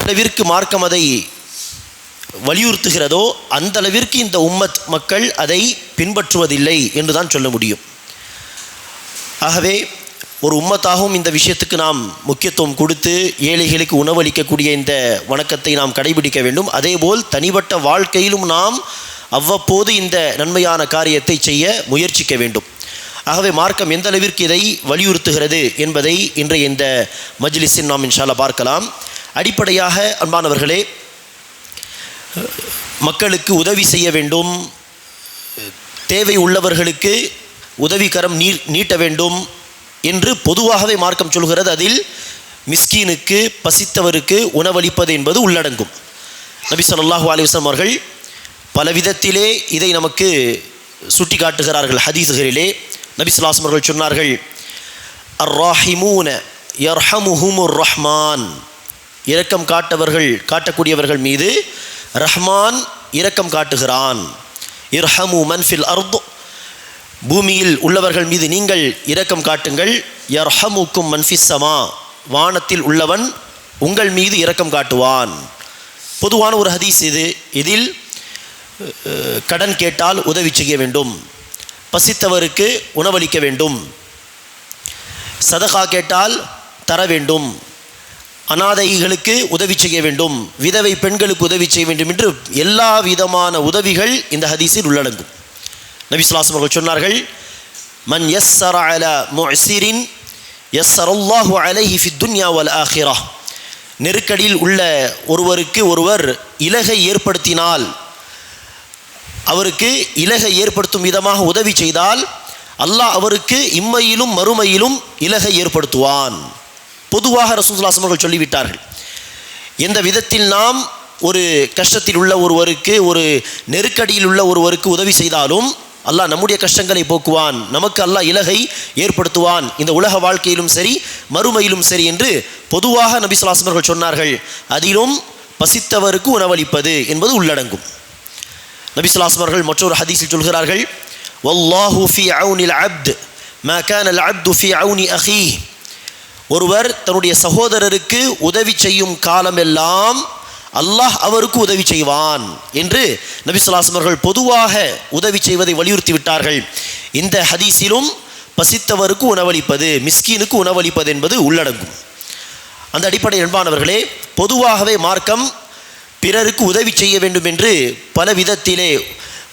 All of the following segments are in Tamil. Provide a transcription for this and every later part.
அளவிற்கு மார்க்கம் அதை வலியுறுத்துகிறதோ அந்த அளவிற்கு இந்த உம்மத் மக்கள் அதை பின்பற்றுவதில்லை என்றுதான் சொல்ல முடியும். ஆகவே ஒரு உம்மத்தாகவும் இந்த விஷயத்துக்கு நாம் முக்கியத்துவம் கொடுத்து ஏழைகளுக்கு உணவளிக்கக்கூடிய இந்த வணக்கத்தை நாம் கடைபிடிக்க வேண்டும். அதேபோல் தனிப்பட்ட வாழ்க்கையிலும் நாம் அவ்வப்போது இந்த நன்மையான காரியத்தை செய்ய முயற்சிக்க வேண்டும். ஆகவே மார்க்கம் எந்த அளவிற்கு இதை வலியுறுத்துகிறது என்பதை இன்றைய இந்த மஜ்லிஸில் நாம் இன்ஷா அல்லாஹ் பார்க்கலாம். அடிப்படையாக அன்பானவர்களே, மக்களுக்கு உதவி செய்ய வேண்டும், தேவை உள்ளவர்களுக்கு உதவிக்கரம் நீட்ட வேண்டும் என்று பொதுவாகவே மார்க்கம் சொல்கிறது. அதில் மிஸ்கீனுக்கு, பசித்தவருக்கு உணவளிப்பது என்பது உள்ளடங்கும். நபி ஸல்லல்லாஹு அலைஹி வஸல்லம் அவர்கள் பல விதத்திலே இதை நமக்கு சுட்டி காட்டுகிறார்கள். ஹதீஸ்களிலே நபி ஸல்லல்லாஹு அலைஹி வஸல்லம் அவர்கள் சொன்னார்கள், அர்ராஹிமூன யர்ஹமுஹுமுர் ரஹ்மான், இரக்கம் காட்டக்கூடியவர்கள் மீது ரஹ்மான் இரக்கம் காட்டுகிறான். இர்ஹமு மன் ஃபில் அர்த், பூமியில் உள்ளவர்கள் மீது நீங்கள் இரக்கம் காட்டுங்கள். யர்ஹமுக்கும் மன் ஃபிஸ் ஸமா, வானத்தில் உள்ளவன் உங்கள் மீது இரக்கம் காட்டுவான். பொதுவான ஒரு ஹதீஸ் இது. இதில் கடன் கேட்டால் உதவி செய்ய வேண்டும், பசித்தவருக்கு உணவளிக்க வேண்டும், சதகா கேட்டால் தர வேண்டும், அனாதைகளுக்கு உதவி செய்ய வேண்டும், விதவை பெண்களுக்கு உதவி செய்ய வேண்டும் என்று எல்லா விதமான உதவிகள் இந்த ஹதீஸில் உள்ளடங்கும். நபி ஸல்லல்லாஹு அலைஹி வஸல்லம் சொன்னார்கள், மன் யஸ்ஸர அலா முஅஸிரின் யஸ்ஸரல்லாஹு அலைஹி ஃபித் துன்யா வல் ஆখিরাহ, நெருக்கடியில் உள்ள ஒருவருக்கு ஒருவர் இலகை ஏற்படுத்தினால், அவருக்கு இலகை ஏற்படுத்தும் விதமாக உதவி செய்தால் அல்லாஹ் அவருக்கு இம்மையிலும் மறுமையிலும் இலகை ஏற்படுத்துவான். பொதுவாக ரசூலுல்லாஹி ஸல்லல்லாஹு அலைஹி வஸல்லம் சொல்லிவிட்டார்கள். எந்த விதத்தில் நாம் ஒரு கஷ்டத்தில் உள்ள ஒருவருக்கு, ஒரு நெருக்கடியில் உள்ள ஒருவருக்கு உதவி செய்தாலும் அல்லாஹ் நம்முடைய கஷ்டங்களை போக்குவான், நமக்கு அல்லாஹ் இலகை ஏற்படுத்துவான், இந்த உலக வாழ்க்கையிலும் சரி மறுமையிலும் சரி என்று பொதுவாக நபி ஸல்லல்லாஹு அலைஹி வஸல்லம் அவர்கள் சொன்னார்கள். அதிலும் பசித்தவருக்கு உணவளிப்பது என்பது உள்ளடங்கும். நபி ஸல்லல்லாஹு அலைஹி வஸல்லம் அவர்கள் மற்றொரு ஹதீஸில் சொல்கிறார்கள், வல்லாஹு ஃபீ அவுனில் அப்த் மா கான அல் அப்து ஃபீ அவுனி அஹீஹ், ஒருவர் தன்னுடைய சகோதரருக்கு உதவி செய்யும் காலமெல்லாம் அல்லாஹ் அவருக்கு உதவி செய்வான் என்று நபி ஸல்லல்லாஹு அலைஹி வஸல்லம் அவர்கள் பொதுவாக உதவி செய்வதை வலியுறுத்தி விட்டார்கள். இந்த ஹதீஸிலும் பசித்தவருக்கு உணவளிப்பது, மிஸ்கீனுக்கு உணவளிப்பது என்பது உள்ளடங்கும். அந்த அடிப்படை அன்பானவர்களே, பொதுவாகவே மார்க்கம் பிறருக்கு உதவி செய்ய வேண்டும் என்று பல விதத்திலே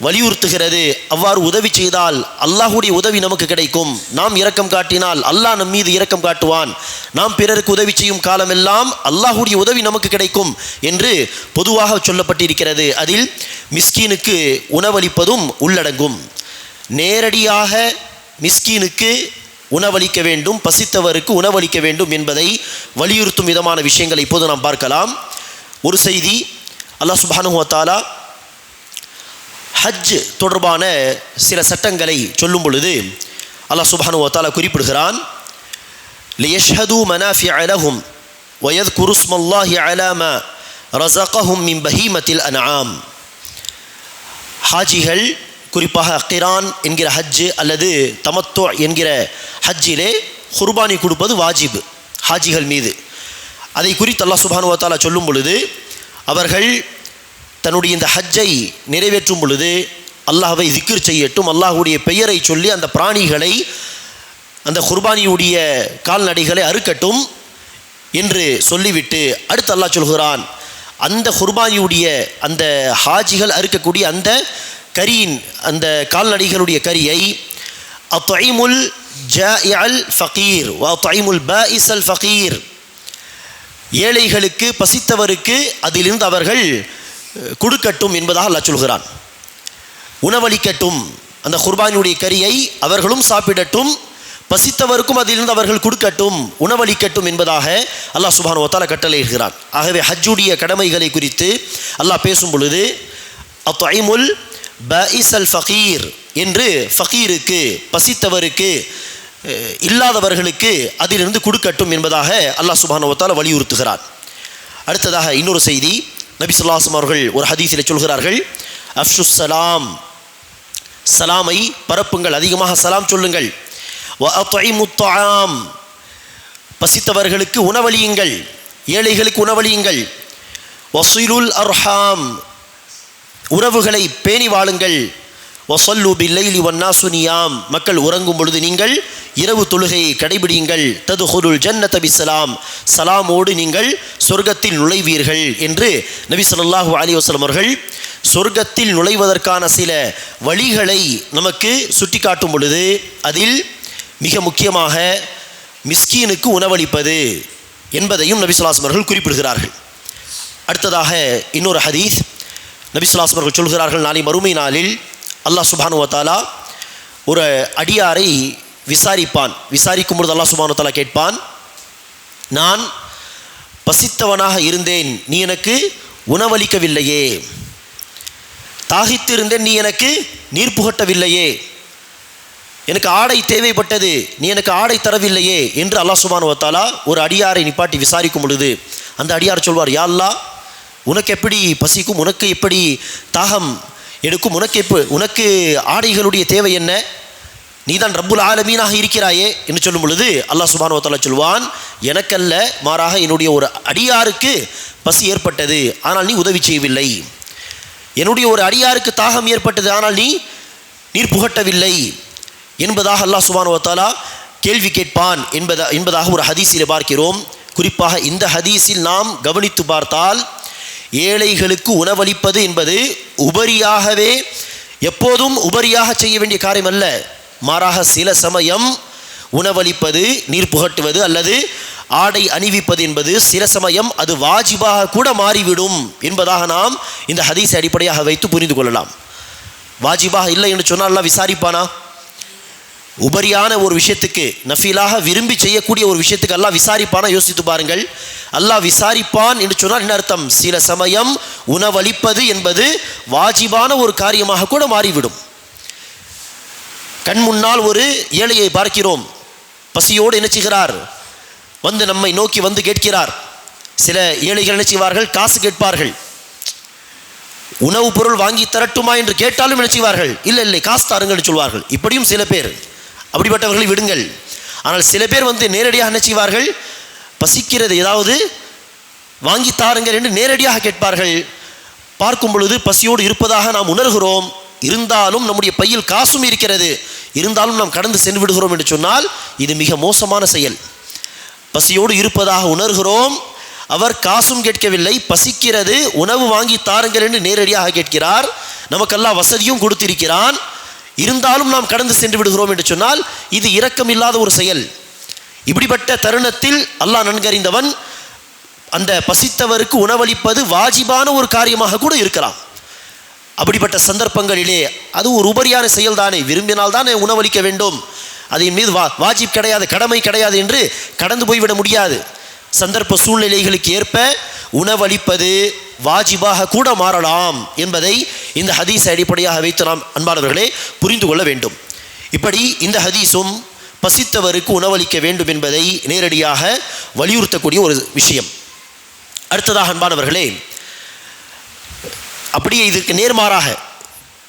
வலியுறுத்துகிறது. அவ்வாறு உதவி செய்தால் அல்லாஹுடைய உதவி நமக்கு கிடைக்கும். நாம் இரக்கம் காட்டினால் அல்லாஹ் நம் மீது இரக்கம் காட்டுவான். நாம் பிறருக்கு உதவி செய்யும் காலமெல்லாம் அல்லாஹுடைய உதவி நமக்கு கிடைக்கும் என்று பொதுவாக சொல்லப்பட்டிருக்கிறது. அதில் மிஸ்கீனுக்கு உணவளிப்பதும் உள்ளடங்கும். நேரடியாக மிஸ்கீனுக்கு உணவளிக்க வேண்டும், பசித்தவருக்கு உணவளிக்க வேண்டும் என்பதை வலியுறுத்தும் விதமான விஷயங்களை இப்போது நாம் பார்க்கலாம். ஒரு செய்தி, அல்லாஹ் சுப்ஹானஹு வ தஆலா ஹஜ் தொடர்பான சில சட்டங்களை சொல்லும் பொழுது அல்லாஹ் சுப்ஹானஹு வ தஆலா குறிப்பிடுகிறான், லியஷ்ஹது மனாஃபிஅ லஹும் வ யذ்குரு ஸ்மல்லாஹி அலா மா ரஸகஹும் மின் பஹீமத்தில் அன்ஆம். ஹாஜிகள் குறிப்பாக கிரான் என்கிற ஹஜ் அல்லது தமத்து என்கிற ஹஜ்ஜிலே குர்பானி கொடுப்பது வாஜிப் ஹாஜிகள் மீது. அதை குறித்து அல்லாஹ் சுப்ஹானஹு வ தஆலா சொல்லும் பொழுது, அவர்கள் தன்னுடைய இந்த ஹஜ்ஜை நிறைவேற்றும் பொழுது அல்லாஹ்வை திக்ர் செய்யட்டும், அல்லாஹுடைய பெயரை சொல்லி அந்த பிராணிகளை, அந்த குர்பானியுடைய கால்நடைகளை அறுக்கட்டும் என்று சொல்லிவிட்டு அடுத்து அல்லாஹ் சொல்கிறான், அந்த குர்பானியுடைய அந்த ஹாஜிகள் அறுக்கக்கூடிய அந்த கரியின், அந்த கால்நடைகளுடைய கரியை அத்இமுல் ஜாஇஅல் ஃபகீர் வ அத்இமுல் பாஇஸல் ஃபகீர், ஏழைகளுக்கு பசித்தவருக்கு அதிலிருந்து அவர்கள் கொடுக்கட்டும் என்பதாக அல்லாஹ் சொல்கிறான். உணவளிக்கட்டும், அந்த குர்பானியுடைய கரியை அவர்களும் சாப்பிடட்டும், பசித்தவருக்கும் அதிலிருந்து அவர்கள் கொடுக்கட்டும், உணவளிக்கட்டும் என்பதாக அல்லாஹ் சுப்ஹானஹு வ தஆலா கட்டளையிடுகிறான். ஆகவே ஹஜ்ஜுடைய கடமைகளை குறித்து அல்லாஹ் பேசும் பொழுது அத்இமுல் பாஇஸல் ஃபகீர் என்று ஃபகீருக்கு, பசித்தவருக்கு, இல்லாதவர்களுக்கு அதிலிருந்து கொடுக்கட்டும் என்பதாக அல்லாஹ் சுப்ஹானஹு வ தஆலா வலியுறுத்துகிறார். அடுத்ததாக இன்னொரு செய்தி, நபி ஸல்லல்லாஹு அலைஹி வஸல்லம் அவர்கள் ஒரு ஹதீஸில் சொல்கிறார்கள், அஃஷுஸ் சலாம், சலாமை பரப்புங்கள், அதிகமாக சலாம் சொல்லுங்கள். வ அத்இமுத் தஆம், பசித்தவர்களுக்கு உணவளியுங்கள், ஏழைகளுக்கு உணவளியுங்கள். வஸிலுல் அர்ஹாம், உறவுகளை பேணி வாழுங்கள். வஸல்லு பில்லைலி வன்னாசு நியாம், மக்கள் உறங்கும் பொழுது நீங்கள் இரவு தொழுகையை கடைபிடியுங்கள். ததுஹுலுல் ஜன்னத பிஸ்ஸலாம், சலாமோடு நீங்கள் சொர்க்கத்தில் நுழைவீர்கள் என்று நபி ஸல்லல்லாஹு அலைஹி வஸல்லம் அவர்கள் சொர்க்கத்தில் நுழைவதற்கான சில வழிகளை நமக்கு சுட்டி காட்டும் பொழுது அதில் மிக முக்கியமாக மிஸ்கீனுக்கு உணவளிப்பது என்பதையும் நபி ஸல்லல்லாஹு அலைஹி வஸல்லம் அவர்கள் குறிப்பிடுகிறார்கள். அடுத்ததாக இன்னொரு ஹதீஸ், நபி ஸல்லல்லாஹு அலைஹி வஸல்லம் அவர்கள் சொல்கிறார்கள், நாளை மறுமை நாளில் அல்லாஹ் சுப்ஹானஹு வ தஆலா ஒரு அடியாரை விசாரிக்கும் பொழுது அல்லாஹ் சுப்ஹானஹு வ தஆலா கேட்பான், நான் பசித்தவனாக இருந்தேன், நீ எனக்கு உணவளிக்கவில்லையே, தாகித்திருந்தேன், நீ எனக்கு நீர் புகட்டவில்லையே, எனக்கு ஆடை தேவைப்பட்டது, நீ எனக்கு ஆடை தரவில்லையே என்று அல்லாஹ் சுப்ஹானஹு வ தஆலா ஒரு அடியாரை நிப்பாட்டி விசாரிக்கும் பொழுது அந்த அடியார் சொல்வார், யா அல்லாஹ், உனக்கு எப்படி பசிக்கும், உனக்கு எப்படி தாகம் எடுக்கும், உனக்கு ஆடைகளுடைய தேவை என்ன, நீதான் ரப்புல் ஆலமீனாக இருக்கிறாயே என்று சொல்லும் பொழுது அல்லாஹ் சுப்ஹானஹு வ தஆலா சொல்வான், எனக்கல்ல, மாறாக என்னுடைய ஒரு அடியாருக்கு பசி ஏற்பட்டது, ஆனால் நீ உதவி செய்யவில்லை. என்னுடைய ஒரு அடியாருக்கு தாகம் ஏற்பட்டது, ஆனால் நீ நீர் புகட்டவில்லை என்பதாக அல்லாஹ் சுப்ஹானஹு வ தஆலா கேள்வி கேட்பான் என்பதாக ஒரு ஹதீஸில் பார்க்கிறோம். குறிப்பாக இந்த ஹதீஸில் நாம் கவனித்து பார்த்தால் ஏழைகளுக்கு உணவளிப்பது என்பது உபரியாகவே, எப்போதும் உபரியாக செய்ய வேண்டிய காரியம் அல்ல, மாறாக சில சமயம் உணவளிப்பது, நீர் புகட்டுவது அல்லது ஆடை அணிவிப்பது என்பது சில சமயம் அது வாஜிபாக கூட மாறிவிடும் என்பதாக நாம் இந்த ஹதீஸை அடிப்படையாக வைத்து புரிந்து கொள்ளலாம். வாஜிபாக இல்லை என்று சொன்னால் அல்லாஹ் விசாரிப்பானா? உபரியான ஒரு விஷயத்துக்கு, நஃபீலாக விரும்பி செய்யக்கூடிய ஒரு விஷயத்துக்கு அல்லாஹ் விசாரிப்பானா? யோசித்து பாருங்கள். அல்லாஹ் விசாரிப்பான் என்று சொன்னால் என்ன அர்த்தம்? சில சமயம் உணவளிப்பது என்பது வாஜிபான ஒரு காரியமாக கூட மாறிவிடும். கண் முன்னால் ஒரு ஏழையை பார்க்கிறோம், பசியோடு என்ன செய்கிறார், வந்து நம்மை நோக்கி வந்து கேட்கிறார். சில ஏழைகள் என்ன செய்வார்கள், காசு கேட்பார்கள். உணவுப் பொருள் வாங்கி தரட்டுமா என்று கேட்டாலும் என்ன செய்வார்கள், இல்லை இல்லை காசு தாருங்கள் சொல்வார்கள். இப்படியும் சில பேர், அப்படிப்பட்டவர்களை விடுங்கள். ஆனால் சில பேர் வந்து நேரடியாக என்ன செய்வார்கள், பசிக்கிறது, ஏதாவது வாங்கி தாருங்கள் என்று நேரடியாக கேட்பார்கள். பார்க்கும் பொழுது பசியோடு இருப்பதாக நாம் உணர்கிறோம், இருந்தாலும் நம்முடைய பையில் காசும் இருக்கிறது, இருந்தாலும் நாம் கடந்து சென்று விடுகிறோம் என்று சொன்னால் இது மிக மோசமான செயல். பசியோடு இருப்பதாக உணர்கிறோம், அவர் காசும் கேட்கவில்லை, பசிக்கிறது, உணவு வாங்கி தாருங்கள் என்று நேரடியாக கேட்கிறார், நமக்கெல்லாம் வசதியும் கொடுத்திருக்கிறான், இருந்தாலும் நாம் கடந்து சென்று விடுகிறோம் என்று சொன்னால் இது இரக்கமில்லாத ஒரு செயல். இப்படிப்பட்ட தருணத்தில் அல்லாஹ் நன்கறிந்தவன், அந்த பசித்தவருக்கு உணவளிப்பது வாஜிபான ஒரு காரியமாக கூட இருக்கலாம். அப்படிப்பட்ட சந்தர்ப்பங்களிலே அது ஒரு உபரியான செயல் தானே, விரும்பினால் தானே உணவளிக்க வேண்டும், அதன் மீது வாஜிப் கிடையாது, கடமை கிடையாது என்று கடந்து போய்விட முடியாது. சந்தர்ப்ப சூழ்நிலைகளுக்கு ஏற்ப உணவளிப்பது வாஜிபாக கூட மாறலாம் என்பதை இந்த ஹதீஸை அடிப்படையாக வைத்து நாம் அன்பானவர்களே புரிந்து கொள்ள வேண்டும். இப்படி இந்த ஹதீஸும் பசித்தவருக்கு உணவளிக்க வேண்டும் என்பதை நேரடியாக வலியுறுத்தக்கூடிய ஒரு விஷயம். அடுத்ததாக அன்பானவர்களே, அப்படியே இதற்கு நேர்மாறாக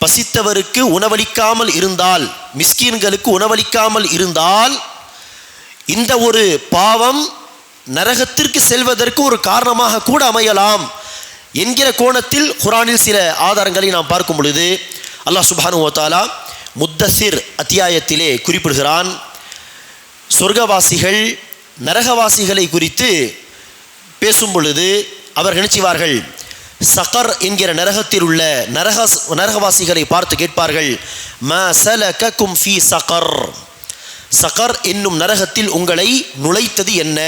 பசித்தவருக்கு உணவளிக்காமல் இருந்தால், மிஸ்கீன்களுக்கு உணவளிக்காமல் இருந்தால் இந்த ஒரு பாவம் நரகத்திற்கு செல்வதற்கு ஒரு காரணமாக கூட அமையலாம் என்கிற கோணத்தில் குர்ஆனில் சில ஆதாரங்களை நாம் பார்க்கும் பொழுது அல்லாஹ் சுப்ஹானஹு வ தஆலா முத்தஸிர் அத்தியாயத்திலே குறிப்பிடுகிறான், சொர்க்கவாசிகள் நரகவாசிகளை குறித்து பேசும் பொழுது அவர் நினைச்சுவார்கள், சகர் என்கிற நரகத்தில் உள்ள நரகவாசிகளை பார்த்து கேட்பார்கள், மா ஸலககும் ஃபீ சகர், சகர் என்னும் நரகத்தில் உங்களை நுழைத்தது என்ன,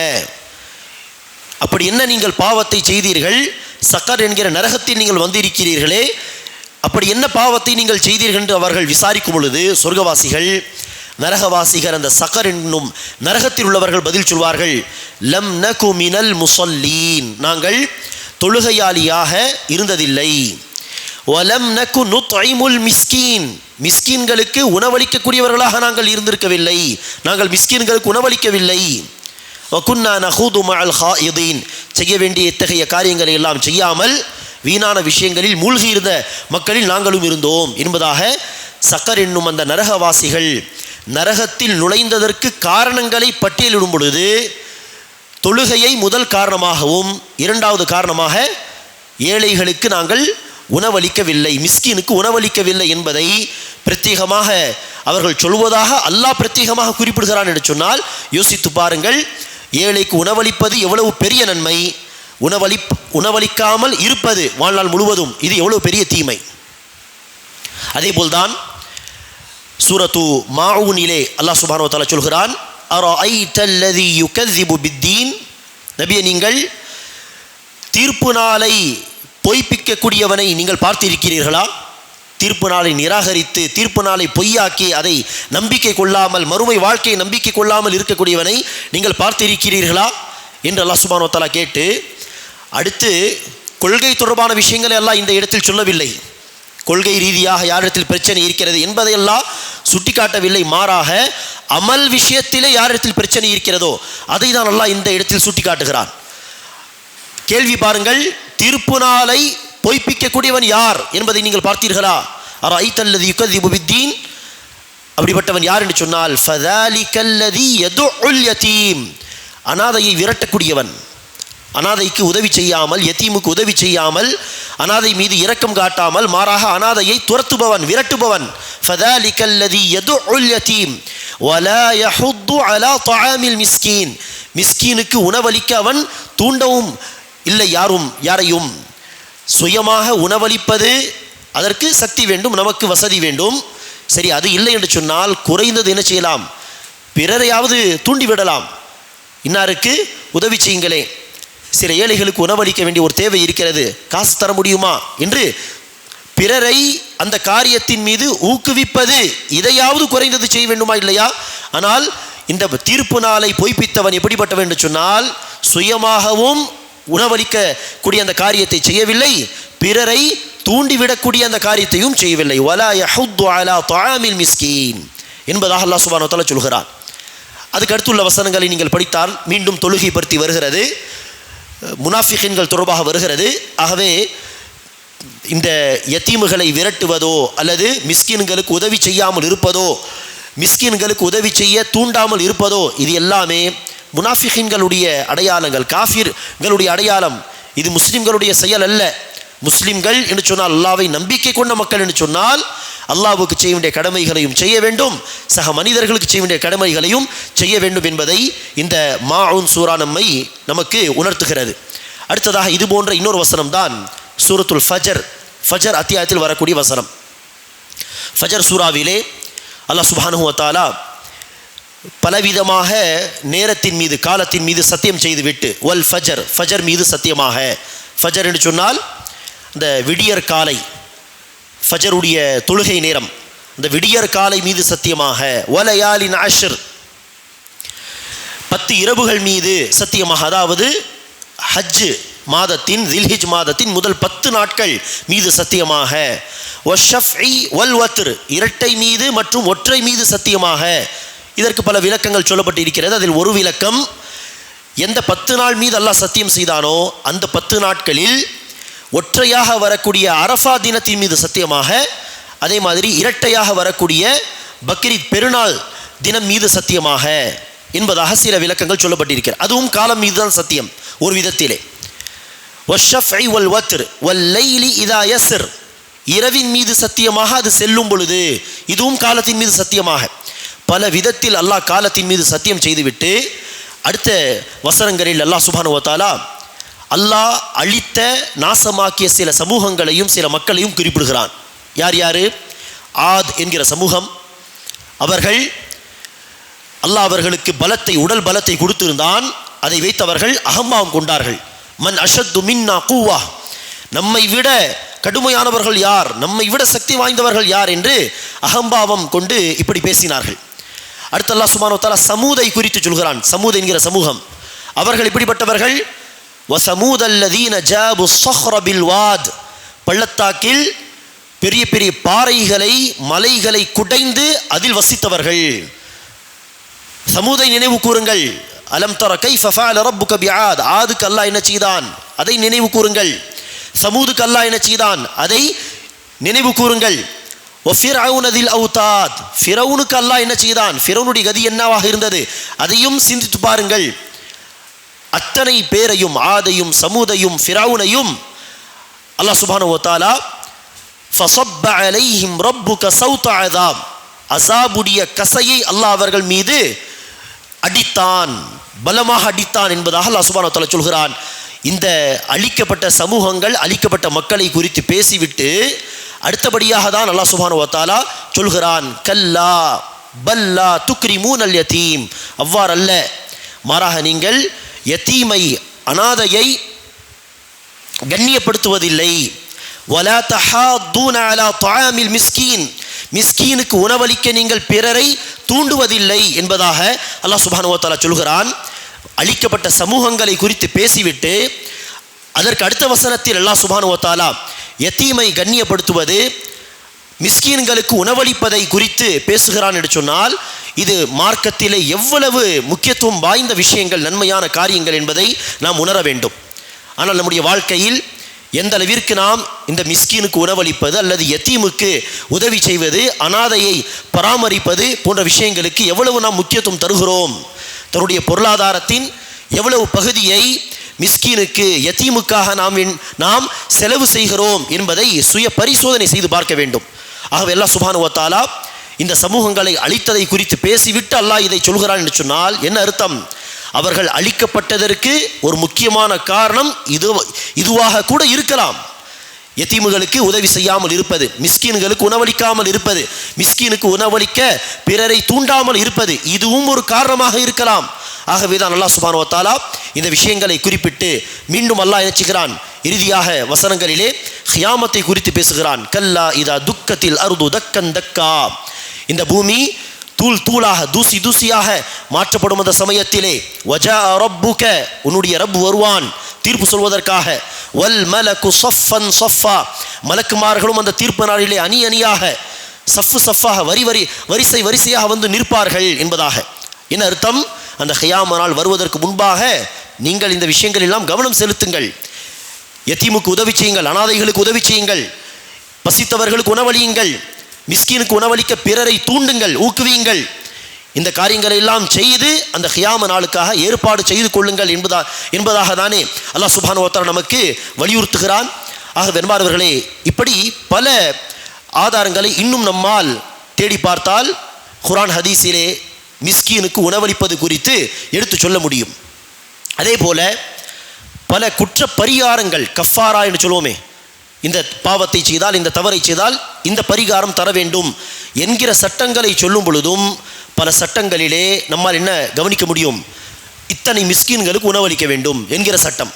அப்படி என்ன நீங்கள் பாவத்தை செய்தீர்கள், சகர் என்கிற நரகத்தில் நீங்கள் வந்திருக்கிறீர்களே, அப்படி என்ன பாவத்தை நீங்கள் செய்தீர்கள் என்று அவர்கள் விசாரிக்கும் பொழுது சொர்க்கவாசிகள் நரகவாசிகள் அந்த சகர் என்னும் நரகத்தில் உள்ளவர்கள் பதில் சொல்வார்கள், லம் நகு மினல் முஸல்லீன், நாங்கள் தொழுகையாளியாக இருந்ததில்லை, வலம் நகு நுத்இமுல் மிஸ்கீன், மிஸ்கீன்களுக்கு உணவளிக்கக்கூடியவர்களாக நாங்கள் இருந்திருக்கவில்லை, நாங்கள் மிஸ்கீன்களுக்கு உணவளிக்கவில்லை, வகுன்னா நஹூது மஅல் ஹாயிதீன், செய்ய வேண்டிய இத்தகைய காரியங்களை எல்லாம் செய்யாமல் வீணான விஷயங்களில் மூழ்கி இருந்த மக்களில் நாங்களும் இருந்தோம் என்பதாக சக்கர் என்னும் அந்த நரகவாசிகள் நரகத்தில் நுழைந்ததற்கு காரணங்களை பட்டியலிடும் பொழுது தொழுகையை முதல் காரணமாகவும், இரண்டாவது காரணமாக ஏழைகளுக்கு நாங்கள் உணவளிக்கவில்லை, மிஸ்கீனுக்கு உணவளிக்கவில்லை என்பதை பிரத்யேகமாக அவர்கள் சொல்வதாக அல்லாஹ் பிரத்யேகமாக குறிப்பிடுகிறான் என்று சொன்னால் யோசித்து பாருங்கள். ஏழைக்கு உணவளிப்பது எவ்வளவு பெரிய நன்மை, உணவளிக்காமல் இருப்பது வாழ்நாள் முழுவதும் இது எவ்வளவு பெரிய தீமை. அதேபோல்தான் சூரத்து மாஊனிலே அல்லாஹ் சுப்ஹானஹு வ தஆலா சொல்கிறான், அரஐதல்லதி யுகذிபு பித்தீன், நபியே நீங்கள் தீர்ப்பு நாளை பொய்ப்பிக்கக்கூடியவனை நீங்கள் பார்த்திருக்கிறீர்களா? தீர்ப்பு நாளை நிராகரித்து தீர்ப்பு நாளை பொய்யாக்கி அதை நம்பிக்கை கொள்ளாமல் மறுமை வாழ்க்கையை நம்பிக்கை கொள்ளாமல் இருக்கக்கூடியவனை நீங்கள் பார்த்திருக்கிறீர்களா என்று அல்லாஹ் சுப்ஹானஹு வ தஆலா கேட்டு அடுத்து கொள்கை தொடர்பான விஷயங்களை எல்லாம் இந்த இடத்தில் சொல்லவில்லை. கொள்கை ரீதியாக யாரிடத்தில் பிரச்சனை இருக்கிறது என்பதையெல்லாம் சுட்டிக்காட்டவில்லை. மாறாக அமல் விஷயத்திலே யாரிடத்தில் பிரச்சனை இருக்கிறதோ அதை தான் அல்லாஹ் இந்த இடத்தில் சுட்டிக்காட்டுகிறான். கேள்வி பாருங்கள், தீர்ப்பு நாளை பொய்ப்பிக்கக்கூடியவன் யார் என்பதை நீங்கள் பார்த்தீர்களா? அரஐதல்லதி யுகذிபு பித்தீன், அப்படிப்பட்டவன் யார் என்று சொன்னால் ஃபதாலிகல்லதி யதுஉல் யதீம், அனாதையை விரட்டக்கூடியவன், அனாதைக்கு உதவி செய்யாமல் யதீமுக்கு உதவி செய்யாமல் அனாதை மீது இரக்கம் காட்டாமல் மாறாக அனாதையை துரத்துபவன் விரட்டுபவன். ஃபதாலிகல்லதி யதுஉல் யதீம் வலா யஹுது அலா தஆமில் மிஸ்கீன், மிஸ்கீனுக்கு உணவளிக்க அவன் தூண்டவும் இல்லை யாரையும். சுயமாக உணவளிப்பது அதற்கு சக்தி வேண்டும், நமக்கு வசதி வேண்டும். சரி, அது இல்லை என்று சொன்னால் குறைந்தது என்ன செய்யலாம், பிறரையாவது தூண்டிவிடலாம். இன்னாருக்கு உதவி செய்யுங்களே, சில ஏழைகளுக்கு உணவளிக்க வேண்டிய ஒரு தேவை இருக்கிறது, காசு தர முடியுமா என்று பிறரை அந்த காரியத்தின் மீது ஊக்குவிப்பது, இதையாவது குறைந்தது செய்ய வேண்டுமா இல்லையா? ஆனால் இந்த தீர்ப்பு நாளை பொய்ப்பித்தவன் எப்படிப்பட்டவன் என்று சொன்னால் சுயமாகவும் உணவளிக்கக்கூடிய அந்த காரியத்தை செய்யவில்லை, பிறரை தூண்டிவிடக்கூடிய அந்த காரியத்தையும் செய்யவில்லை. வலா யஹுது அலா தஆமில் மிஸ்கீன் என்பதாக அல்லாஹ் சுப்ஹானஹு வ தஆலா சொல்கிறான். அதுக்கு அடுத்துள்ள வசனங்களை நீங்கள் படித்தால் மீண்டும் தொழுகை பற்றி வருகிறது, முனாஃபிகீன்கள் தொடர்பாக வருகிறது. ஆகவே இந்த யத்தீமுகளை விரட்டுவதோ அல்லது மிஸ்கீன்களுக்கு உதவி செய்யாமல் இருப்பதோ, மிஸ்கீன்களுக்கு உதவி செய்ய தூண்டாமல் இருப்பதோ, இது எல்லாமே முனாஃபிகீன்களுடைய அடையாளங்கள், காஃபிர்களுடைய அடையாளம். இது முஸ்லிம்களுடைய செயல் அல்ல. முஸ்லிம்கள் என்று சொன்னால் அல்லாஹ்வை நம்பிக்கை கொண்ட மக்கள் என்று சொன்னால் அல்லாஹ்வுக்கு செய்ய வேண்டிய கடமைகளையும் செய்ய வேண்டும், சக மனிதர்களுக்கு செய்ய வேண்டிய கடமைகளையும் செய்ய வேண்டும் என்பதை இந்த மாஊன் சூரா நமக்கு உணர்த்துகிறது. அடுத்ததாக இது போன்ற இன்னொரு வசனம் தான் சூரத்துல் ஃபஜர், ஃபஜர் அத்தியாயத்தில் வரக்கூடிய வசனம். ஃபஜர் சூராவிலே அல்லாஹ் சுப்ஹானஹு வ தஆலா பலவிதமாக நேரத்தின் மீது காலத்தின் மீது சத்தியம் செய்துவிட்டு வல் ஃபஜர், ஃபஜர் மீது சத்தியமாக. ஃபஜர் என்று சொன்னால் இந்த விடியற் காலை, ஃபஜருடைய தொழுகை நேரம், இந்த விடியற் காலை மீது சத்தியமாக. வலயாலின் அஷ்ர், 10 இரவுகள் மீது சத்தியமாக. அதாவது ஹஜ் மாதத்தின் தில்ஹிஜ் மாதத்தின் முதல் 10 நாட்கள் மீது சத்தியமாக. வஷ்ஷஃப்இ வல் வத்ர், இரட்டை மீது மற்றும் ஒற்றை மீது சத்தியமாக. இதற்கு பல விளக்கங்கள் சொல்லப்பட்டு இருக்கிறது. அதில் ஒரு விளக்கம், எந்த 10 நாள் மீது அல்லாஹ் சத்தியம் செய்தானோ அந்த 10 நாட்களில் ஒற்றையாக வரக்கூடிய அரஃபா தினத்தின் மீது சத்தியமாக, அதே மாதிரி இரட்டையாக வரக்கூடிய பக்ரீத் பெருநாள் தினம் மீது சத்தியமாக என்பதாக சில விளக்கங்கள் சொல்லப்பட்டிருக்கிறது. அதுவும் காலம் மீது தான் சத்தியம் ஒரு விதத்திலே. வஷ்ஷஃப்இ வல் வத்ர் வல்லைலி இதா யஸ்ர், இரவின் மீது சத்தியமாக அது செல்லும் பொழுது, இதுவும் காலத்தின் மீது சத்தியமாக. பல விதத்தில் அல்லாஹ் காலத்தின் மீது சத்தியம் செய்துவிட்டு அடுத்த வசனங்களில் அல்லாஹ் சுப்ஹானஹு வ தஆலா அல்லாஹ் அழித்த நாசமாக்கிய சில சமூகங்களையும் சில மக்களையும் குறிப்பிடுகிறான். யார்? ஆத் என்கிற சமூகம். அவர்கள் அல்லாஹ் அவர்களுக்கு பலத்தை, உடல் பலத்தை கொடுத்திருந்தான். அதை வைத்தவர்கள் அகம்பாவம் கொண்டார்கள். மன் அஷத்து மின்னா குவா, நம்மை விட கடுமையானவர்கள் யார், நம்மை விட சக்தி வாய்ந்தவர்கள் யார் என்று அகம்பாவம் கொண்டு இப்படி பேசினார்கள். அடுத்து அல்லாஹ் சுப்ஹானஹு வ தஆலா சமூதை குறித்து சொல்கிறான். சமூத் என்கிற சமூகம், அவர்கள் இப்படிப்பட்டவர்கள். வசமூத் அல்லதீன ஜாபு ஸஹ்ர பில் வாத், பள்ளத்தாக்கில் பெரிய பெரிய பாறைகளை மலைகளை குடைந்து அதில் வசித்தவர்கள். சமூதை நினைவு கூறுங்கள். அலம் தர கைஃப ஃபஅல ரப்புக பிஆத், ஆதுக்கு அல்லாஹ் என்ன செய்தான் அதை நினைவு கூறுங்கள். சமூதுக்கு அல்லாஹ் என்ன செய்தான் அதை நினைவு கூறுங்கள். وفرعون ذي الأوتاد, ஃபிரௌனுக்கு அல்லாஹ் என்ன செய்தான், ஃபிரௌனுடைய கதி என்னவாக இருந்தது அதையும் சிந்தித்து பாருங்கள். அத்தனை பேரையும், ஆதையும் சமூதையும் ஃபிரௌனையும் அல்லாஹ் சுப்ஹானஹு வ தஆலா ஃபஸப்ப அலைஹிம் ரப்புக ஸௌத அஸாப், அஸாபுடைய கசையை அல்லாஹ் அவர்கள் மீது அடித்தான், பலமாக அடித்தான் என்பதாக அல்லாஹ் சுப்ஹானஹு வ தஆலா சொல்கிறான். இந்த அழிக்கப்பட்ட சமூகங்கள், அழிக்கப்பட்ட மக்களை குறித்து பேசிவிட்டு அடுத்தபடியாக தான் அல்லாஹ் சுப்ஹானஹு வ தஆலா சொல்கிறான், கல்லா பல்லா துக்ரிமூனல் யதீம், அவ்வாறல்ல, மாறாக நீங்கள் யதீமை, அனாதையை கண்ணியப்படுத்துவதில்லை. வலா தஹாத்தூன அலா தஆமில் மிஸ்கீன், மிஸ்கீனுக்கு உணவளிக்க நீங்கள் பிறரை தூண்டுவதில்லை என்பதாக அல்லாஹ் சுப்ஹானஹு வ தஆலா சொல்கிறான். அழிக்கப்பட்ட சமூகங்களை குறித்து பேசிவிட்டு அதற்கு அடுத்த வசனத்தில் அல்லாஹ் சுப்ஹானஹு வ தஆலா யதீமை கண்ணியப்படுத்துவது, மிஸ்கீன்களுக்கு உணவளிப்பதை குறித்து பேசுகிறான் என்று சொன்னால் இது மார்க்கத்திலே எவ்வளவு முக்கியத்துவம் வாய்ந்த விஷயங்கள், நன்மையான காரியங்கள் என்பதை நாம் உணர வேண்டும். ஆனால் நம்முடைய வாழ்க்கையில் எந்த அளவிற்கு நாம் இந்த மிஸ்கீனுக்கு உணவளிப்பது அல்லது யதீமுக்கு உதவி செய்வது, அனாதையை பராமரிப்பது போன்ற விஷயங்களுக்கு எவ்வளவு நாம் முக்கியத்துவம் தருகிறோம், தன்னுடைய பொருளாதாரத்தின் எவ்வளவு பகுதியை மிஸ்கீனுக்கு, யதீமுக்காக நாம் செலவு செய்கிறோம் என்பதை சுய பரிசோதனை செய்து பார்க்க வேண்டும். ஆகவே அல்லாஹ் சுப்ஹானஹு வ தஆலா இந்த சமூகங்களை அழித்ததை குறித்து பேசிவிட்டு அல்லாஹ் இதை சொல்கிறான் என்று சொன்னால் என்ன அர்த்தம்? அவர்கள் அழிக்கப்பட்டதற்கு ஒரு முக்கியமான காரணம் இதுவாக கூட இருக்கலாம். யதீமுகளுக்கு உதவி செய்யாமல் இருப்பது, மிஸ்கீன்களுக்கு உணவளிக்காமல் இருப்பது, மிஸ்கீனுக்கு உணவளிக்க பிறரை தூண்டாமல் இருப்பது, இதுவும் ஒரு காரணமாக இருக்கலாம். ஆகவே தான் அல்லாஹ் சுப்ஹானஹு வ தஆலா இந்த விஷயங்களை குறிப்பிட்டு மீண்டும் அல்லாஹ் நினைச்சுகிறான். இறுதியாக வசனங்களிலே கியாமத்தை குறித்து பேசுகிறான். கல்லா இதா துக்கத்தில் அர்து தக்கன் தக்கா, இந்த பூமி தூள் தூளாக, தூசி தூசியாக மாற்றப்படும் அந்த சமயத்திலே வஜா ரப்புக, உன்னுடைய ரப் வருவான் தீர்ப்பு சொல்வதற்காக. வல் மலகு ஸஃபன் ஸஃபா, மலக்குமார்களும் அந்த தீர்ப்பு நாளிலே அணி அணியாக, சஃப்பு சஃபாக, வரிசை வரிசையாக வந்து நிற்பார்கள் என்பதாக. என்ன அர்த்தம்? அந்த கியாம நாள் வருவதற்கு முன்பாக நீங்கள் இந்த விஷயங்கள் எல்லாம் கவனம் செலுத்துங்கள். யதீமுக்கு உதவி செய்யுங்கள், அனாதைகளுக்கு உதவி செய்யுங்கள், பசித்தவர்களுக்கு உணவளியுங்கள், மிஸ்கீனுக்கு உணவளிக்க பிறரை தூண்டுங்கள், ஊக்குவியுங்கள். இந்த காரியங்களை எல்லாம் செய்து அந்த கியாம நாளுக்காக ஏற்பாடு செய்து கொள்ளுங்கள் என்பதாக தானே அல்லாஹ் சுப்ஹானஹு வ தஆலா நமக்கு வலியுறுத்துகிறான். ஆக வெண்பார்வர்களே, இப்படி பல ஆதாரங்களை இன்னும் நம்மால் தேடி பார்த்தால் குர்ஆன் ஹதீஸிலே மிஸ்கீனுக்கு உணவளிப்பது குறித்து எடுத்து சொல்ல முடியும். அதே போல பல குற்ற பரிகாரங்கள், கஃபாரா என்று சொல்லுவோமே, இந்த பாவத்தை செய்தால், இந்த தவறை செய்தால் இந்த பரிகாரம் தர வேண்டும் என்கிற சட்டங்களை சொல்லும் பொழுதும் பல சட்டங்களிலே நம்மால் என்ன கவனிக்க முடியும்? இத்தனை மிஸ்கீன்களுக்கு உணவளிக்க வேண்டும் என்கிற சட்டம்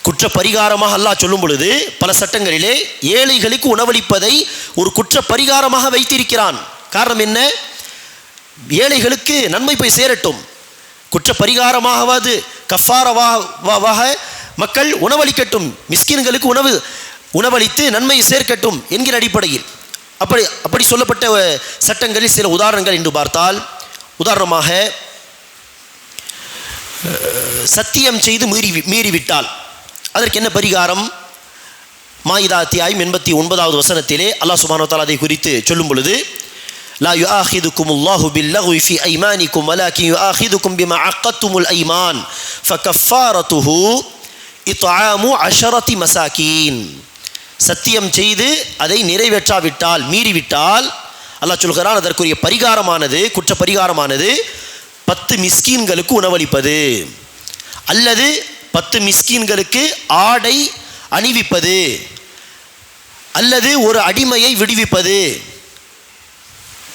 குற்ற பரிகாரமாக அல்லாஹ் சொல்லும் பொழுது பல சட்டங்களிலே ஏழைகளுக்கு உணவளிப்பதை ஒரு குற்ற பரிகாரமாக வைத்திருக்கிறான். காரணம் என்ன? ஏழைகளுக்கு நன்மை போய் சேரட்டும், குற்ற பரிகாரமாகவாது கஃபாரவாக மக்கள் உணவளிக்கட்டும், மிஸ்கீன்களுக்கு உணவளித்து நன்மையை சேர்க்கட்டும் என்கிற அடிப்படையில் அப்படி சொல்லப்பட்ட சட்டங்களில் சில உதாரணங்கள் என்று பார்த்தால், உதாரணமாக சத்தியம் செய்து மீறிவிட்டால் அதற்கு என்ன பரிகாரம்? மாயிதா அத்தியாயம் 89வது வசனத்திலே அல்லாஹ் சுப்ஹானஹு வ தஆலா அதை குறித்து சொல்லும் பொழுது, லா யுஆஹிதுகுமுல்லாஹு பில்லகுவி ஃபீ ஐமானிக்கும் வலாக்கின் யுஆஹிதுகும் பிமா அக்கத்துமுல் ஐமான் ஃபகஃபாரத்துஹு இத்ஆமு 10 மசாகீன். சத்தியம் செய்து அதை நிறைவேற்றாவிட்டால், மீறிவிட்டால் அல்லாஹ் சொல்கிறான், அதற்குரிய பரிகாரமானது, குற்ற பரிகாரமானது 10 மிஸ்கீன்களுக்கு உணவளிப்பது, அல்லது 10 மிஸ்கீன்களுக்கு ஆடை அணிவிப்பது, அல்லது ஒரு அடிமையை விடுவிப்பது.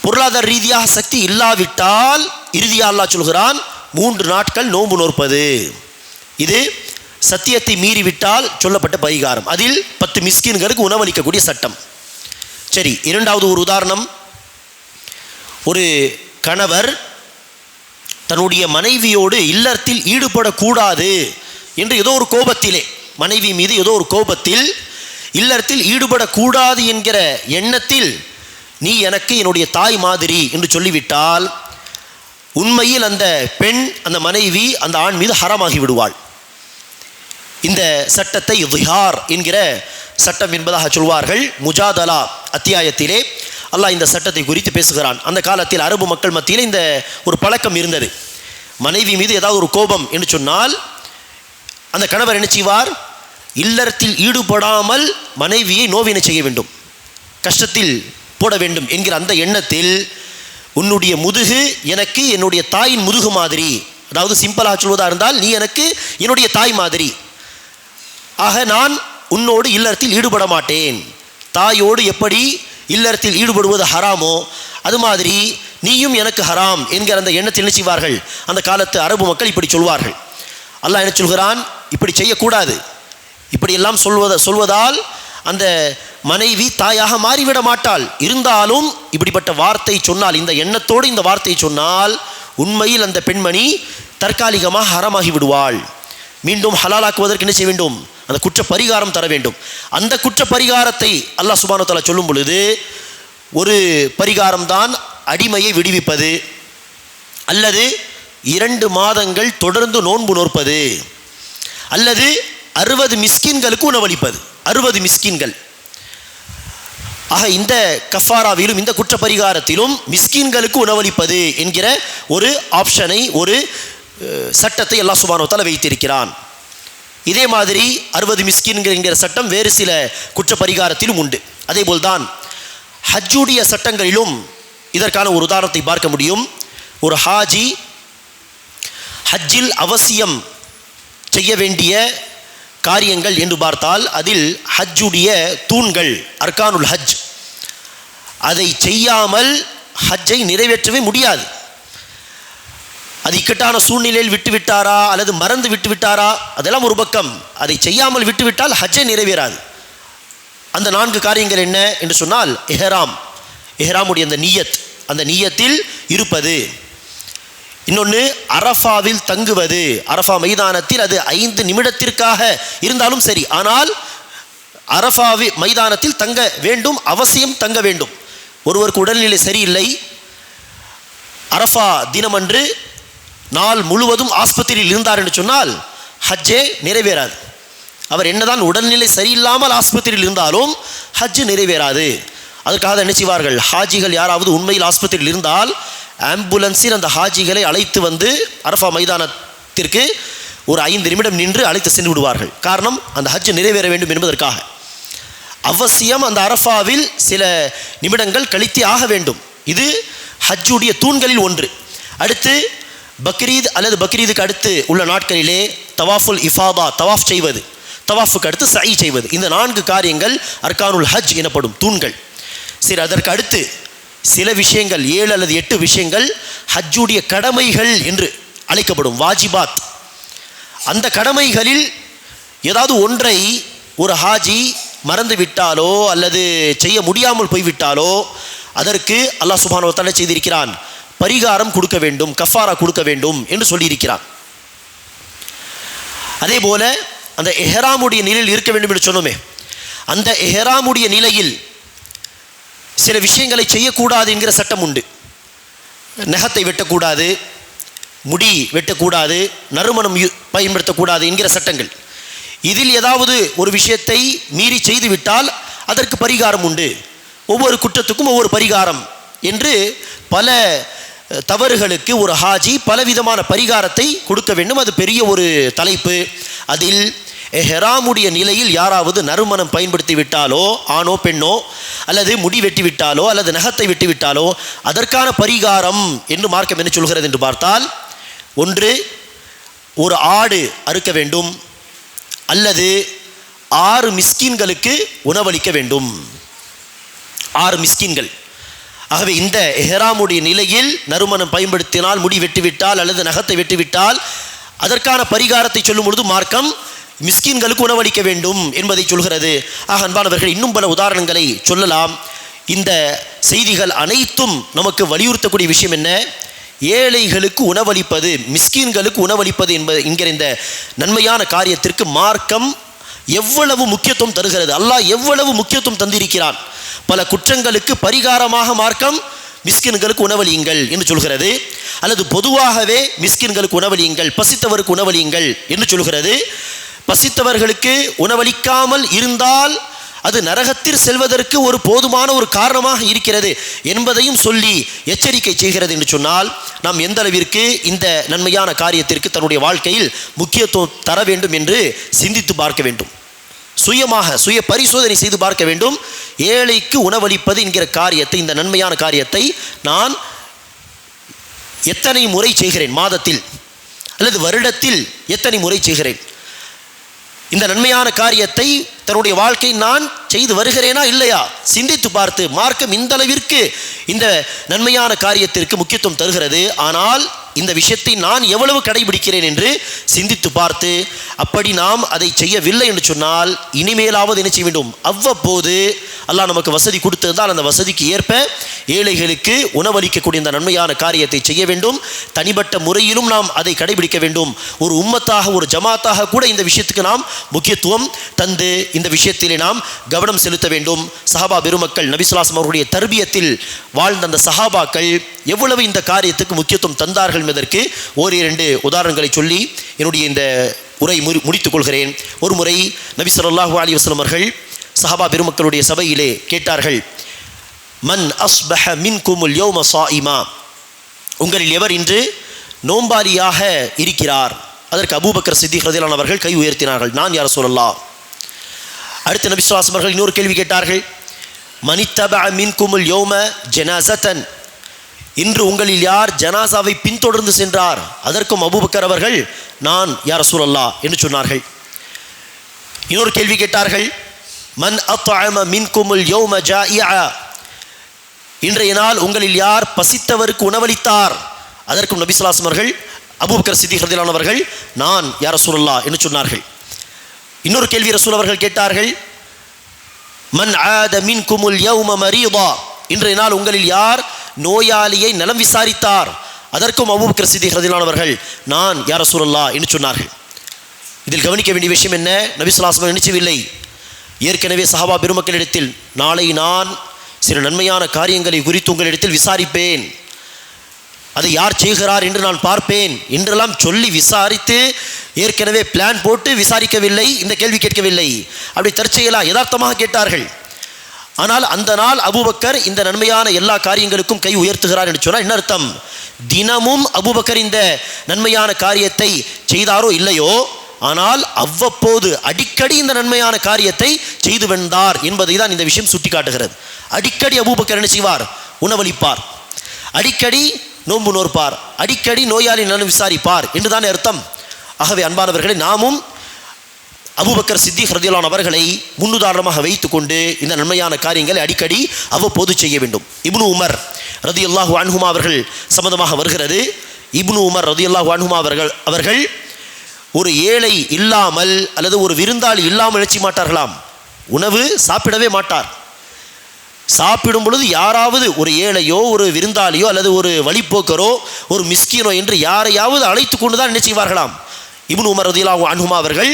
பொருளாதார ரீதியாக சக்தி இல்லாவிட்டால் இறுதியாக அல்லாஹ் சொல்கிறான் 3 நாட்கள் நோன்பு நோற்பது. இது சத்தியத்தை மீறிவிட்டால் சொல்லப்பட்ட பரிகாரம். அதில் 10 மிஸ்கீன்களுக்கு உணவளிக்கக்கூடிய சட்டம். சரி, இரண்டாவது ஒரு உதாரணம். ஒரு கணவர் தன்னுடைய மனைவியோடு இல்லறத்தில் ஈடுபடக்கூடாது என்று ஏதோ ஒரு கோபத்திலே, மனைவி மீது ஏதோ ஒரு கோபத்தில் இல்லறத்தில் ஈடுபடக்கூடாது என்கிற எண்ணத்தில், நீ எனக்கு என்னுடைய தாய் மாதிரி என்று சொல்லிவிட்டால் உண்மையில் அந்த பெண், அந்த மனைவி அந்த ஆண் மீது ஹராமாகி விடுவாள். இந்த சட்டத்தை திஹார் என்கிற சட்டம் என்பதாக சொல்வார்கள். முஜாதலா அத்தியாயத்திலே அல்லாஹ் இந்த சட்டத்தை குறித்து பேசுகிறான். அந்த காலத்தில் அரபு மக்கள் மத்தியில் இந்த ஒரு பழக்கம் இருந்தது. மனைவி மீது ஏதாவது ஒரு கோபம் என்று சொன்னால் அந்த கணவர் என்ன செய்வார்? இல்லறத்தில் ஈடுபடாமல் மனைவியை நோவினை செய்ய வேண்டும், கஷ்டத்தில் போட வேண்டும் என்கிற அந்த எண்ணத்தில் உன்னுடைய முதுகு எனக்கு என்னுடைய தாயின் முதுகு மாதிரி, அதாவது சிம்பிளாக சொல்வதாக இருந்தால் நீ எனக்கு என்னுடைய தாய் மாதிரி, ஆக நான் உன்னோடு இல்லறத்தில் ஈடுபட மாட்டேன். தாயோடு எப்படி இல்லறத்தில் ஈடுபடுவது ஹராமோ அது மாதிரி நீயும் எனக்கு ஹராம் என்கிற அந்த எண்ணத்தில் என்ன செய்வார்கள் அந்த காலத்து அரபு மக்கள் இப்படி சொல்வார்கள். அல்லாஹ் என்ன சொல்கிறான், இப்படி செய்யக்கூடாது. இப்படியெல்லாம் சொல்வதால் அந்த மனைவி தாயாக மாறிவிட மாட்டாள். இருந்தாலும் இப்படிப்பட்ட வார்த்தை சொன்னால், இந்த எண்ணத்தோடு இந்த வார்த்தை சொன்னால் உண்மையில் அந்த பெண்மணி தற்காலிகமாக ஹராமாகி விடுவாள். மீண்டும் ஹலாலாக்குவதற்கு என்ன செய்ய வேண்டும், அந்த குற்ற பரிகாரம் தர வேண்டும். அந்த குற்ற பரிகாரத்தை அல்லாஹ் சுப்ஹானஹு வ தஆலா சொல்லும் பொழுது ஒரு பரிகாரம்தான் அடிமையை விடுவிப்பது, அல்லது 2 மாதங்கள் தொடர்ந்து நோன்பு நோற்பது, அல்லது 60 மிஸ்கின்களுக்கு உணவளிப்பது. 60 மிஸ்கின்கள். ஆக இந்த கஃபாராவிலும் இந்த குற்ற பரிகாரத்திலும் மிஸ்கின்களுக்கு உணவளிப்பது என்கிற ஒரு ஆப்ஷனை, ஒரு சட்டத்தை அல்லாஹ் சுப்ஹானஹு வ தஆலா வைத்திருக்கிறான். இதே மாதிரி 60 மிஸ்கின்கள் என்கிற சட்டம் வேறு சில குற்ற பரிகாரத்திலும் உண்டு. அதேபோல்தான் ஹஜ்ஜுடைய சட்டங்களிலும் இதற்கான ஒரு உதாரணத்தை பார்க்க முடியும். ஒரு ஹாஜி ஹஜ்ஜில் அவசியம் செய்ய வேண்டிய காரியங்கள் என்று பார்த்தால் அதில் ஹஜ்ஜுடைய தூண்கள், அர்கானுல் ஹஜ், அதை செய்யாமல் ஹஜ்ஜை நிறைவேற்றவே முடியாது. அது இக்கட்டான சூழ்நிலையில் விட்டுவிட்டாரா அல்லது மறந்து விட்டுவிட்டாரா அதெல்லாம் ஒரு பக்கம், அதை செய்யாமல் விட்டுவிட்டால் ஹஜ்ஜை நிறைவேறாது. அந்த 4 காரியங்கள் என்ன என்று சொன்னால், எஹ்ராமுடைய அந்த நியத், அந்த நியத்தில் இருப்பது. இன்னொன்று அரஃபாவில் தங்குவது. அரஃபா மைதானத்தில் அது 5 நிமிடத்திற்காக இருந்தாலும் சரி, ஆனால் அரஃபா மைதானத்தில் தங்க வேண்டும், அவசியம் தங்க வேண்டும். ஒருவருக்கு உடல்நிலை சரியில்லை, அரஃபா தினமன்று நாள் முழுவதும் ஆஸ்பத்திரியில் இருந்தார் என்று சொன்னால் ஹஜ்ஜே நிறைவேறாது. அவர் என்னதான் உடல்நிலை சரியில்லாமல் ஆஸ்பத்திரியில் இருந்தாலும் ஹஜ்ஜு நிறைவேறாது. அதற்காக என்ன செய்வார்கள், ஹாஜிகள் யாராவது உண்மையில் ஆஸ்பத்திரியில் இருந்தால் ஆம்புலன்ஸில் அந்த ஹாஜிகளை அழைத்து வந்து அரஃபா மைதானத்திற்கு ஒரு 5 நிமிடம் நின்று அழைத்து சென்று விடுவார்கள். காரணம், அந்த ஹஜ் நிறைவேற வேண்டும் என்பதற்காக. அவசியம் அந்த அரஃபாவில் சில நிமிடங்கள் கழித்தே ஆக வேண்டும். இது ஹஜ்ஜுடைய தூண்களில் ஒன்று. அடுத்து பக்ரீத் அல்லது பக்ரீதுக்கு அடுத்து உள்ள நாட்களிலே தவாஃபுல் இஃபாதா, தவாஃப் செய்வது, தவாஃபுக்கு அடுத்து சஇ செய்வது. இந்த 4 காரியங்கள் அர்கானுல் ஹஜ் எனப்படும் தூண்கள். சரி, அதற்கு அடுத்து சில விஷயங்கள், 7 அல்லது 8 விஷயங்கள் ஹஜ்ஜுடைய கடமைகள் என்று அழைக்கப்படும், வாஜிபாத். அந்த கடமைகளில் ஏதாவது ஒன்றை ஒரு ஹாஜி மறந்து விட்டாலோ அல்லது செய்ய முடியாமல் போய்விட்டாலோ அதற்கு அல்லாஹ் சுப்ஹானஹு வ தஆலா செய்திருக்கிறான், பரிகாரம் கொடுக்க வேண்டும், கஃபாரா கொடுக்க வேண்டும் என்று சொல்லியிருக்கிறான். அதே போல அந்த எஹ்ராமுடைய நிலையில் இருக்க வேண்டும் என்று சொன்னோமே, அந்த எஹ்ராமுடைய நிலையில் சில விஷயங்களை செய்யக்கூடாது என்கிற சட்டம் உண்டு. நகத்தை வெட்டக்கூடாது, முடி வெட்டக்கூடாது, நறுமணம் பயன்படுத்தக்கூடாது என்கிற சட்டங்கள். இதில் ஏதாவது ஒரு விஷயத்தை மீறி செய்துவிட்டால் அதற்கு பரிகாரம் உண்டு. ஒவ்வொரு குற்றத்துக்கும் ஒவ்வொரு பரிகாரம் என்று பல தவறுகளுக்கு ஒரு ஹாஜி பலவிதமான பரிகாரத்தை கொடுக்க வேண்டும். அது பெரிய ஒரு தலைப்பு. அதில் எஹ்ராமுடைய நிலையில் யாராவது நறுமணம் பயன்படுத்தி விட்டாலோ, ஆணோ பெண்ணோ, அல்லது முடி வெட்டி விட்டாலோ அல்லது நகத்தை வெட்டி விட்டாலோ அதற்கான பரிகாரம் என்று மார்க்கம் என்ன சொல்கிறது என்று பார்த்தால், ஒன்று ஒரு ஆடு அறுக்க வேண்டும், அல்லது 6 மிஸ்கின்களுக்கு உணவளிக்க வேண்டும். 6 மிஸ்கின்கள். ஆகவே இந்த எஹ்ராமுடைய நிலையில் நறுமணம் பயன்படுத்தினால், முடி வெட்டிவிட்டால் அல்லது நகத்தை வெட்டிவிட்டால் அதற்கான பரிகாரத்தை சொல்லும் பொழுது மார்க்கம் மிஸ்கின்களுக்கு உணவளிக்க வேண்டும் என்பதை சொல்கிறது. ஆக அன்பானவர்கள், இன்னும் பல உதாரணங்களை சொல்லலாம். இந்த செய்திகள் அனைத்தும் நமக்கு வலியுறுத்தக்கூடிய விஷயம் என்ன, ஏழைகளுக்கு உணவளிப்பது, மிஸ்கின்களுக்கு உணவளிப்பது என்கிற இந்த நன்மையான காரியத்திற்கு மார்க்கம் எவ்வளவு முக்கியத்துவம் தருகிறது, அல்லாஹ் எவ்வளவு முக்கியத்துவம் தந்திருக்கிறான். பல குற்றங்களுக்கு பரிகாரமாக மார்க்கம் மிஸ்கின்களுக்கு உணவளியுங்கள் என்று சொல்கிறது, அல்லது பொதுவாகவே மிஸ்கின்களுக்கு உணவளியுங்கள், பசித்தவருக்கு உணவளியுங்கள் என்று சொல்கிறது. பசித்தவர்களுக்கு உணவளிக்காமல் இருந்தால் அது நரகத்தில் செல்வதற்கு ஒரு போதுமான ஒரு காரணமாக இருக்கிறது என்பதையும் சொல்லி எச்சரிக்கை செய்கிறது என்று சொன்னால், நாம் எந்த அளவிற்கு இந்த நன்மையான காரியத்திற்கு தன்னுடைய வாழ்க்கையில் முக்கியத்துவம் தர வேண்டும் என்று சிந்தித்து பார்க்க வேண்டும். சுய பரிசோதனை செய்து பார்க்க வேண்டும். ஏழைக்கு உணவளிப்பது என்கிற காரியத்தை, இந்த நன்மையான காரியத்தை நான் எத்தனை முறை செய்கிறேன், மாதத்தில் அல்லது வருடத்தில் எத்தனை முறை செய்கிறேன், இந்த நன்மையான காரியத்தை தன்னுடைய வாழ்க்கை நான் செய்து வருகிறேனா இல்லையா சிந்தித்து பார்த்து, மார்க்கம் இந்த அளவிற்கு இந்த நன்மையான காரியத்திற்கு முக்கியத்துவம் தருகிறது, ஆனால் இந்த விஷயத்தை நான் எவ்வளவு கடைபிடிக்கிறேன் என்று சிந்தித்து பார்த்து, அப்படி நாம் அதை செய்யவில்லை என்று சொன்னால் இனிமேலாவது என்ன செய்ய வேண்டும், அவ்வப்போது அல்லாஹ் நமக்கு வசதி கொடுத்திருந்தால் அந்த வசதிக்கு ஏற்ப ஏழைகளுக்கு உணவளிக்கக்கூடிய இந்த நன்மையான காரியத்தை செய்ய வேண்டும். தனிப்பட்ட முறையிலும் நாம் அதை கடைபிடிக்க வேண்டும். ஒரு உம்மத்தாக, ஒரு ஜமாத்தாக கூட இந்த விஷயத்துக்கு நாம் முக்கியத்துவம் தந்து இந்த விஷயத்திலே நாம் கவனம் செலுத்த வேண்டும். சஹாபா பெருமக்கள், நபி ஸல்லல்லாஹு அலைஹி வஸல்லம் அவருடைய தர்பியத்தில் வாழ்ந்த அந்த சஹாபாக்கள் எவ்வளவு இந்த காரியத்துக்கு முக்கியத்துவம் தந்தார்கள் என்பதற்கு ஓரிரண்டு உதாரணங்களை சொல்லி என்னுடைய இந்த உரை முடித்துக் கொள்கிறேன். ஒரு முறை நபி ஸல்லல்லாஹு அலைஹி வஸல்லம் அவர்கள் சஹாபா பெருமக்களுடைய சபையிலே கேட்டார்கள், மன் அஸ்பஹ மின்குமுல் யௌம ஸாயிமா, உங்களில் எவர் இன்று நோம்பாளியாக இருக்கிறார்? அதற்கு அபூபக்கர் சித்திக் ரலியல்லாஹு அன்ஹு அவர்கள் கை உயர்த்தினார்கள், நான் யா ரசூலல்லாஹ். அடுத்து நபி ஸல்லல்லாஹு அலைஹி வஸல்லம் அவர்கள் இன்னொரு கேள்வி கேட்டார்கள், மனித்தபஅ மின்குமுல் யௌம ஜனாஸத்தன், இன்று உங்களில் யார் ஜனாசாவை பின்தொடர்ந்து சென்றார்? அதற்கும் அபூபக்கர் அவர்கள் நான் யா ரசூலல்லாஹ் என்று சொன்னார்கள். இன்னொரு கேள்வி கேட்டார்கள், மன் அத்அம மின்குமுல் யௌம ஜாஇஆ, இன்றைய நாள் உங்களில் யார் பசித்தவருக்கு உணவளித்தார்? அதற்கும் நபி ஸல்லல்லாஹு அலைஹி வஸல்லம் அவர்கள் அபூபக்கர் சித்திக் ரலியல்லாஹு அன்ஹு அவர்கள் நான் யா ரசூலல்லாஹ் என்று சொன்னார்கள். இன்னொரு கேள்வி ரசூல் அவர்கள் கேட்டார்கள், மன் ஆத மின்குமுல் யௌம மரீதா, இன்றைய நாள் உங்களில் யார் நோயாளியை நலம் விசாரித்தார்? அதற்கும் அபூபக்கர் சித்திக் ரலியல்லாஹு அன்ஹு அவர்கள் நான் யா ரசூலல்லாஹ் என்று சொன்னார்கள். இதில் கவனிக்க வேண்டிய விஷயம் என்ன? நபி ஸல்லல்லாஹு அலைஹி வஸல்லம் நினைச்சவில்லை, ஏற்கனவே சஹாபா பெருமக்களிடத்தில் நாளை நான் சில நன்மையான காரியங்களை குறித்து உங்களிடத்தில் விசாரிப்பேன், அதை யார் செய்கிறார் என்று நான் பார்ப்பேன் என்றெல்லாம் சொல்லி விசாரித்து ஏற்கனவே பிளான் போட்டு விசாரிக்கவில்லை, இந்த கேள்வி கேட்கவில்லை. அப்படி தற்செயலா யதார்த்தமாக கேட்டார்கள். ஆனால் அந்த நாள் அபூபக்கர் இந்த நன்மையான எல்லா காரியங்களுக்கும் கை உயர்த்துகிறார் என்று சொன்னால் என்ன அர்த்தம்? தினமும் அபூபக்கர் இந்த நன்மையான காரியத்தை செய்தாரோ இல்லையோ, ஆனால் அவ்வப்போது அடிக்கடி இந்த நன்மையான காரியத்தை செய்து வந்தார் என்பதை தான் இந்த விஷயம் சுட்டி காட்டுகிறது. அடிக்கடி அபூபக்கர் என்ன செய்வார்? உணவளிப்பார், அடிக்கடி நோன்பு நோற்பார், அடிக்கடி நோயாளி நலன் விசாரிப்பார் என்றுதான் அர்த்தம். ஆகவே அன்பானவர்களை, நாமும் அபூபக்கர் சித்திக் ரலியல்லாஹு அன்ஹு அவர்களை முன்னுதாரணமாக வைத்துக்கொண்டு இந்த நன்மையான காரியங்களை அடிக்கடி அவ்வப்போது செய்ய வேண்டும். இப்னு உமர் ரலியல்லாஹு அன்ஹுமா அவர்கள் சம்பந்தமாக வருகிறது. இப்னு உமர் ரலியல்லாஹு அன்ஹுமா அவர்கள் ஒரு ஏழை இல்லாமல் அல்லது ஒரு விருந்தாளி இல்லாமல் நினைச்சு மாட்டார்களாம், உணவு சாப்பிடவே மாட்டார். சாப்பிடும் பொழுது யாராவது ஒரு ஏழையோ ஒரு விருந்தாளியோ அல்லது ஒரு வழிப்போக்கரோ ஒரு மிஸ்கீனோ என்று யாரையாவது அழைத்து கொண்டு தான் என்ன செய்வார்களாம். இப்னு உமர் ரலியல்லாஹு அன்ஹுமா அவர்கள்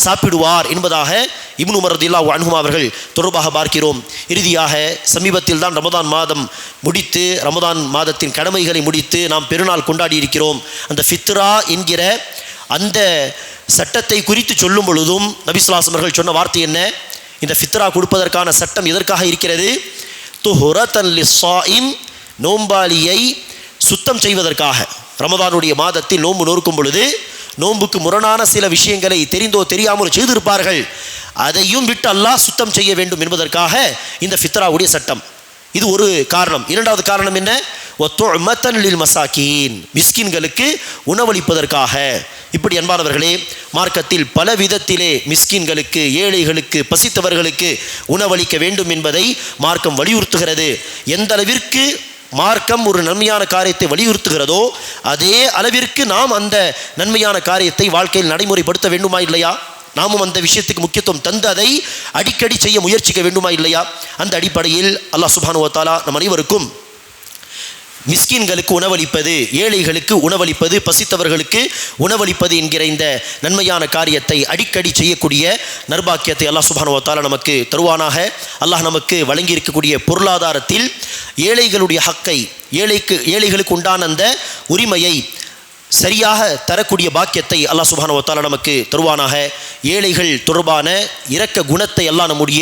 சாப்பிடுவார் என்பதாக இப்னு உமர் ரலியல்லாஹு அன்ஹுமா அவர்கள் தொடர்பாக பார்க்கிறோம். இறுதியாக சமீபத்தில் தான் ரமதான் மாதம் முடித்து, ரமதான் மாதத்தின் கடமைகளை முடித்து நாம் பெருநாள் கொண்டாடி இருக்கிறோம். அந்த ஃபித்ரா என்கிற அந்த சட்டத்தை குறித்து சொல்லும் பொழுதும் நபி ஸல்லல்லாஹு அலைஹி வஸல்லம் அவர்கள் சொன்ன வார்த்தை என்ன? இந்த ஃபித்ரா கொடுப்பதற்கான சட்டம் எதற்காக இருக்கிறது? துஹுரத்தன் லிஸ்ஸாயிம், நோம்பாளியை சுத்தம் செய்வதற்காக. ரமதானுடைய மாதத்தில் நோன்பு நோக்கும் பொழுது நோன்புக்கு முரணான சில விஷயங்களை தெரிந்தோ தெரியாமலோ செய்திருப்பார்கள், அதையும் விட்டு அல்லாஹ் சுத்தம் செய்ய வேண்டும் என்பதற்காக இந்த ஃபித்ராவுடைய சட்டம். இது ஒரு காரணம். இரண்டாவது காரணம் என்ன? வத்துஅமத்தன் லில் மசாகீன், மிஸ்கின்களுக்கு உணவளிப்பதற்காக. இப்படி அன்பானவர்களே, மார்க்கத்தில் பல விதத்திலே மிஸ்கின்களுக்கு, ஏழைகளுக்கு, பசித்தவர்களுக்கு உணவளிக்க வேண்டும் என்பதை மார்க்கம் வலியுறுத்துகிறது. எந்த அளவிற்கு மார்க்கம் ஒரு நன்மையான காரியத்தை வலியுறுத்துகிறதோ அதே அளவிற்கு நாம் அந்த நன்மையான காரியத்தை வாழ்க்கையில் நடைமுறைப்படுத்த வேண்டுமா இல்லையா? நாமும் அந்த விஷயத்துக்கு முக்கியத்துவம் தந்து அதை அடிக்கடி செய்ய முயற்சிக்க வேண்டுமா இல்லையா? அந்த அடிப்படையில் அல்லாஹ் சுப்ஹானஹு வ தஆலா நம் அனைவருக்கும் மிஸ்கின்களுக்கு உணவளிப்பது, ஏழைகளுக்கு உணவளிப்பது, பசித்தவர்களுக்கு உணவளிப்பது என்கிற இந்த நன்மையான காரியத்தை அடிக்கடி செய்யக்கூடிய நற்பாக்கியத்தை அல்லாஹ் சுப்ஹானஹு வ தஆலா நமக்கு தருவானாக. அல்லாஹ் நமக்கு வழங்கி இருக்கக்கூடிய பொருளாதாரத்தில் ஏழைகளுடைய ஹக்கை, ஏழைகளுக்கு உண்டான அந்த உரிமையை சரியாக தரக்கூடிய பாக்கியத்தை அல்லாஹ் சுப்ஹானஹு வ தஆலா நமக்கு தருவானாக. ஏழைகள் தொடர்பான இரக்க குணத்தை அல்லாஹ் நம்முடைய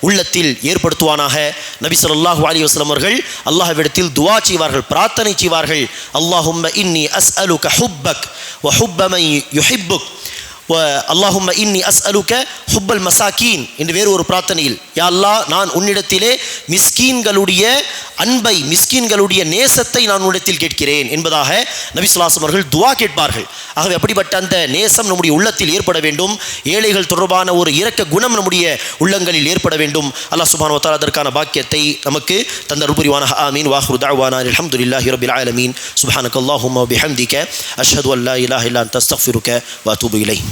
உள்ளத்தில் ஏற்படுத்துவானாக. நபி ஸல்லல்லாஹு அலைஹி வஸல்லம் அவர்கள் அல்லாஹ்விடத்தில் துஆ செய்வார்கள், பிரார்த்தனை செய்வார்கள். அல்லாஹும்ம இன்னி அஸ்அலுக ஹுப்பக் வ ஹுப்ப மன் யுஹிப்புக் அல்லாஹும்ம இன்னி அஸ்அலுக ஹுப்பல் மசாக்கீன் என்று வேறு ஒரு பிரார்த்தனையில், யா அல்லாஹ் நான் உன்னிடத்திலே மிஸ்கீன்களுடைய அன்பை, மிஸ்கீன்களுடைய நேசத்தை நான் உன்னிடத்தில் கேட்கிறேன் என்பதாக நபி ஸல்லல்லாஹு அலைஹி வஸல்லம் அவர்கள் துஆ கேட்பார்கள். ஆகவே அப்படிப்பட்ட அந்த நேசம் நம்முடைய உள்ளத்தில் ஏற்பட வேண்டும். ஏழைகள் தொடர்பான ஒரு இரக்க குணம் நம்முடைய உள்ளங்களில் ஏற்பட வேண்டும். அல்லாஹ் சுப்ஹானஹு வ தஆலா அதற்கான பாக்கியத்தை நமக்கு தந்தருள் புரிவானாக. ஆமீன். வாஹிரு தஅவானா அல்ஹம்துலில்லாஹி ரப்பில் ஆலமீன். சுப்ஹானக்கல்லாஹும்ம வ பிஹம்திக அஷ்ஹது அன் லா இலாஹா இல்லா அன்த அஸ்தக்ஃபிருக வ அத்தூபு இலைக்.